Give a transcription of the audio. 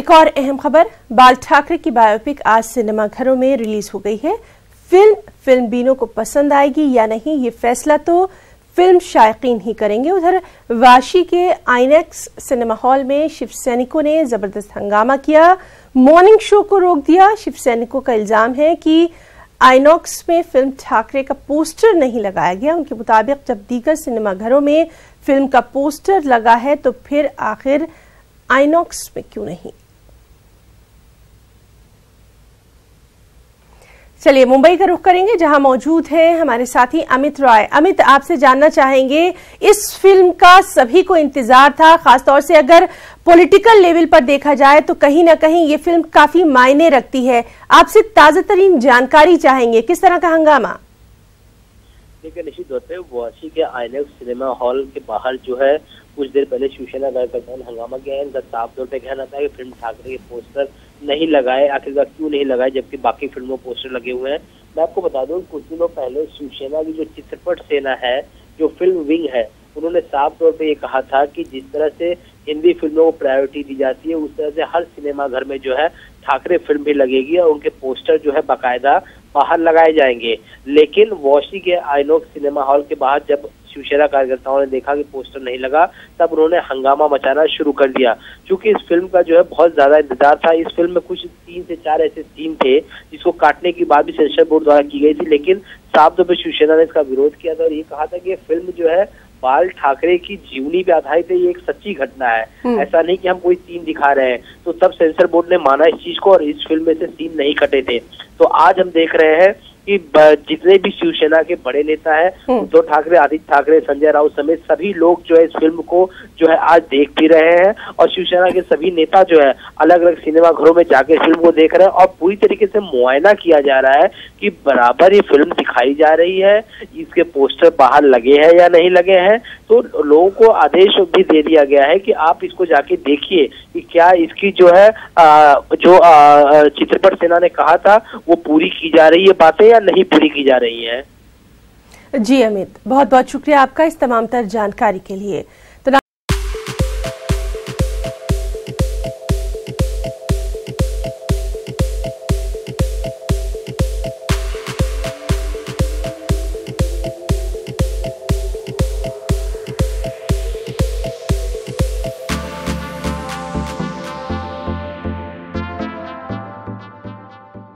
एक और अहम खबर, बाल ठाकरे की बायोपिक आज सिनेमाघरों में रिलीज हो गई है। फिल्म बीनों को पसंद आएगी या नहीं, ये फैसला तो फिल्म शायकीन ही करेंगे। उधर वाशी के आईनॉक्स सिनेमा हॉल में शिव सैनिकों ने जबरदस्त हंगामा किया, मॉर्निंग शो को रोक दिया। शिव सैनिकों का इल्जाम है कि आईनॉक्स में फिल्म ठाकरे का पोस्टर नहीं लगाया गया। उनके मुताबिक जब दीगर सिनेमाघरों में फिल्म का पोस्टर लगा है तो फिर आखिर आईनॉक्स में क्यों नहीं। चलिए मुंबई का रुख करेंगे, जहां मौजूद है हमारे साथी अमित रॉय। अमित, आपसे जानना चाहेंगे, इस फिल्म का सभी को इंतजार था, खासतौर से अगर पॉलिटिकल लेवल पर देखा जाए तो कहीं ना कहीं ये फिल्म काफी मायने रखती है। आपसे ताजा तरीन जानकारी चाहेंगे, किस तरह का हंगामा? देखिए, निश्चित तौर पे वाशी के आईनॉक्स सिनेमा हॉल के बाहर जो है कुछ देर पहले शिवसेना कार्यकर्ताओं ने हंगामा किया है। इनका साफ तौर पे कहना था कि फिल्म ठाकरे के पोस्टर नहीं लगाए, आखिरकार क्यों नहीं लगाए जबकि बाकी फिल्मों पोस्टर लगे हुए हैं। मैं आपको बता दूं, कुछ दिनों पहले शिवसेना की जो चित्रपट सेना है, जो फिल्म विंग है, उन्होंने साफ तौर पे ये कहा था कि जिस तरह से हिंदी फिल्मों को प्रायोरिटी दी जाती है उस तरह से हर सिनेमा घर में जो है ठाकरे फिल्म भी लगेगी और उनके पोस्टर जो है बाकायदा बाहर लगाए जाएंगे। लेकिन वाशी के आईनॉक्स सिनेमा हॉल के बाहर जब शिवसेना कार्यकर्ताओं ने देखा कि पोस्टर नहीं लगा, तब उन्होंने हंगामा मचाना शुरू कर दिया। क्योंकि इस फिल्म का जो है बहुत ज्यादा इंतजार था। इस फिल्म में कुछ 3 से 4 ऐसे सीन थे जिसको काटने की बात भी सेंसर बोर्ड द्वारा की गई थी, लेकिन साफ तौर पर शिवसेना ने इसका विरोध किया था और ये कहा था कि ये फिल्म जो है बाल ठाकरे की जीवनी पे आधारित है, ये एक सच्ची घटना है, ऐसा नहीं कि हम कोई सीन दिखा रहे हैं। तो तब सेंसर बोर्ड ने माना इस चीज को और इस फिल्म में से सीन नहीं कटे थे। तो आज हम देख रहे हैं कि जितने भी शिवसेना के बड़े नेता हैं, उद्धव ठाकरे, आदित्य ठाकरे, संजय राउत समेत सभी लोग जो है इस फिल्म को जो है आज देख भी रहे हैं और शिवसेना के सभी नेता जो है अलग अलग सिनेमा घरों में जाके फिल्म को देख रहे हैं और पूरी तरीके से मुआयना किया जा रहा है कि बराबर ये फिल्म दिखाई जा रही है, इसके पोस्टर बाहर लगे हैं या नहीं लगे हैं। तो लोगों को आदेश भी दे दिया गया है कि आप इसको जाके देखिए कि क्या इसकी जो है जो चित्रपट सेना ने कहा था वो पूरी की जा रही है बातें या नहीं पूरी की जा रही है। जी अमित, बहुत बहुत शुक्रिया आपका इस तमाम तर जानकारी के लिए।